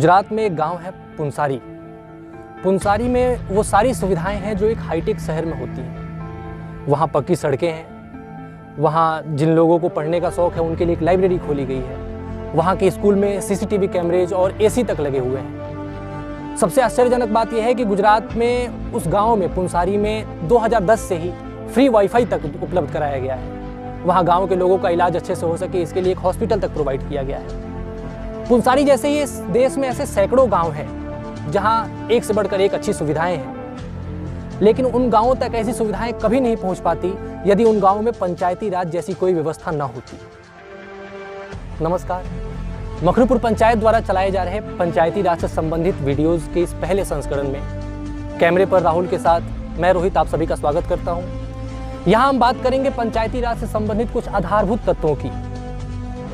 गुजरात में एक गांव है पुनसारी। पुनसारी में वो सारी सुविधाएं हैं जो एक हाईटेक शहर में होती हैं। वहाँ पक्की सड़कें हैं, वहाँ जिन लोगों को पढ़ने का शौक़ है उनके लिए एक लाइब्रेरी खोली गई है, वहाँ के स्कूल में सीसीटीवी कैमरेज और एसी तक लगे हुए हैं। सबसे आश्चर्यजनक बात यह है कि गुजरात में उस गांव में पुनसारी में 2010 से ही फ्री वाईफाई तक उपलब्ध कराया गया है। वहाँ गांव के लोगों का इलाज अच्छे से हो सके इसके लिए एक हॉस्पिटल तक प्रोवाइड किया गया है। पुनसारी जैसे ही इस देश में ऐसे सैकड़ों गांव हैं जहां एक से बढ़कर एक अच्छी सुविधाएं हैं, लेकिन उन गांवों तक ऐसी सुविधाएं कभी नहीं पहुंच पाती यदि उन गांवों में पंचायती राज जैसी कोई व्यवस्था न होती। नमस्कार, मखरूपुर पंचायत द्वारा चलाए जा रहे पंचायती राज से संबंधित वीडियोज़ के इस पहले संस्करण में कैमरे पर राहुल के साथ मैं रोहित आप सभी का स्वागत करता हूँ। यहाँ हम बात करेंगे पंचायती राज से संबंधित कुछ आधारभूत तत्वों की।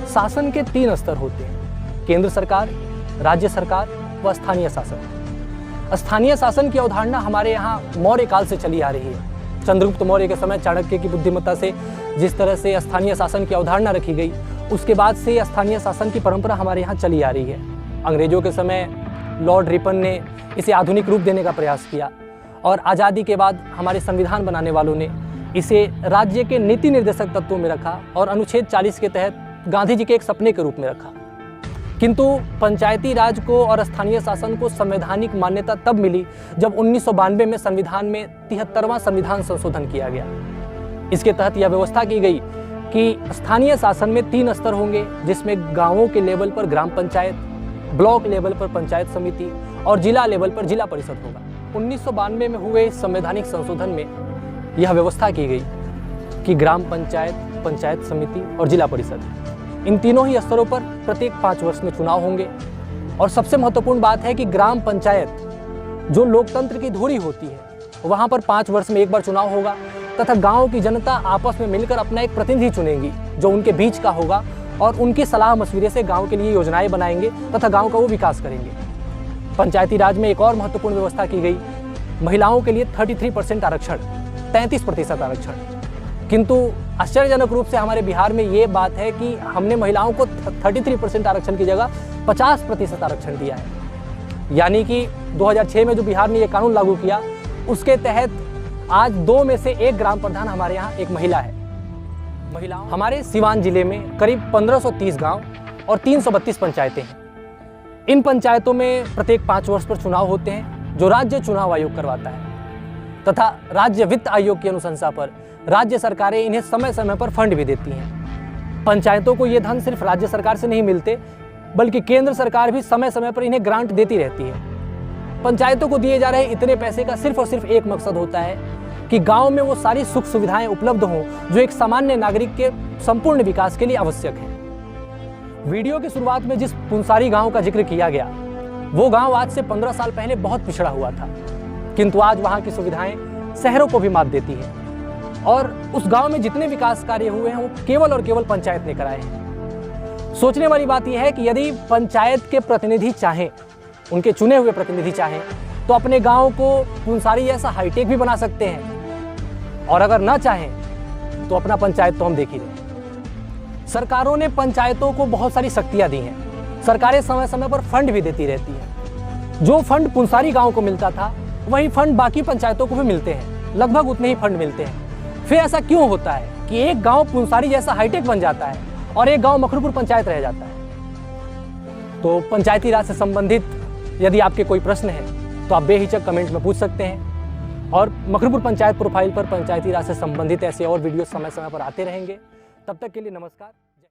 शासन के 3 स्तर होते हैं: केंद्र सरकार, राज्य सरकार व स्थानीय शासन। स्थानीय शासन की अवधारणा हमारे यहाँ मौर्य काल से चली आ रही है। चंद्रगुप्त मौर्य के समय चाणक्य की बुद्धिमत्ता से जिस तरह से स्थानीय शासन की अवधारणा रखी गई, उसके बाद से स्थानीय शासन की परंपरा हमारे यहाँ चली आ रही है। अंग्रेजों के समय लॉर्ड रिपन ने इसे आधुनिक रूप देने का प्रयास किया और आज़ादी के बाद हमारे संविधान बनाने वालों ने इसे राज्य के नीति निर्देशक तत्वों में रखा और अनुच्छेद 40 के तहत गांधी जी के एक सपने के रूप में रखा। किंतु पंचायती राज को और स्थानीय शासन को संवैधानिक मान्यता तब मिली जब 1992 में संविधान में 73वां संविधान संशोधन किया गया। इसके तहत यह व्यवस्था की गई कि स्थानीय शासन में 3 स्तर होंगे, जिसमें गांवों के लेवल पर ग्राम पंचायत, ब्लॉक लेवल पर पंचायत समिति और जिला लेवल पर जिला परिषद होगा। 1992 में हुए संवैधानिक संशोधन में यह व्यवस्था की गई कि ग्राम पंचायत, पंचायत समिति और जिला परिषद, इन तीनों ही स्तरों पर प्रत्येक 5 वर्ष में चुनाव होंगे। और सबसे महत्वपूर्ण बात है कि ग्राम पंचायत जो लोकतंत्र की धुरी होती है, वहाँ पर 5 वर्ष में एक बार चुनाव होगा तथा गांव की जनता आपस में मिलकर अपना एक प्रतिनिधि चुनेंगी जो उनके बीच का होगा और उनकी सलाह मशविरे से गांव के लिए योजनाएं बनाएंगे तथा गांव का वो विकास करेंगे। पंचायती राज में एक और महत्वपूर्ण व्यवस्था की गई, महिलाओं के लिए 33% आरक्षण, 33% आरक्षण। किंतु आश्चर्यजनक रूप से हमारे बिहार में ये बात है कि हमने महिलाओं को 33% आरक्षण की जगह 50% आरक्षण दिया है। यानी कि 2006 में जो बिहार ने ये कानून लागू किया, उसके तहत आज 2 में से 1 ग्राम प्रधान हमारे यहाँ एक महिला है। महिलाओं हमारे सीवान जिले में करीब 1530 गांव और 332 पंचायतें हैं। इन पंचायतों में प्रत्येक 5 वर्ष पर चुनाव होते हैं जो राज्य चुनाव आयोग करवाता है तथा राज्य वित्त आयोग की अनुशंसा पर राज्य सरकारें इन्हें समय समय पर फंड भी देती हैं। पंचायतों को ये धन सिर्फ राज्य सरकार से नहीं मिलते, बल्कि केंद्र सरकार भी समय समय पर इन्हें ग्रांट देती रहती है। पंचायतों को दिए जा रहे इतने पैसे का सिर्फ और सिर्फ एक मकसद होता है कि गांव में वो सारी सुख सुविधाएं उपलब्ध हों जो एक सामान्य नागरिक के संपूर्ण विकास के लिए आवश्यक है। वीडियो की शुरुआत में जिस पुनसारी गाँव का जिक्र किया गया, वो गाँव आज से 15 साल पहले बहुत पिछड़ा हुआ था, किंतु आज वहाँ की सुविधाएं शहरों को भी मात देती हैं। और उस गांव में जितने विकास कार्य हुए हैं वो केवल और केवल पंचायत ने कराए हैं। सोचने वाली बात यह है कि यदि पंचायत के प्रतिनिधि चाहें, उनके चुने हुए प्रतिनिधि चाहें, तो अपने गांव को पुनसारी जैसा हाईटेक भी बना सकते हैं, और अगर ना चाहें तो अपना पंचायत तो हम देख ही रहे। सरकारों ने पंचायतों को बहुत सारी शक्तियां दी हैं। सरकारें समय समय पर फंड भी देती रहती हैं। जो फंड पुनसारी गाँव को मिलता था वही फंड बाकी पंचायतों को भी मिलते हैं, लगभग उतने ही फंड मिलते हैं। फिर ऐसा क्यों होता है कि एक गांव पुनसारी जैसा हाईटेक बन जाता है और एक गांव मखरूपुर पंचायत रह जाता है? तो पंचायती राज से संबंधित यदि आपके कोई प्रश्न है तो आप बेहिचक कमेंट में पूछ सकते हैं। और मखरूपुर पंचायत प्रोफाइल पर पंचायती राज से संबंधित ऐसे और वीडियो समय समय पर आते रहेंगे। तब तक के लिए नमस्कार।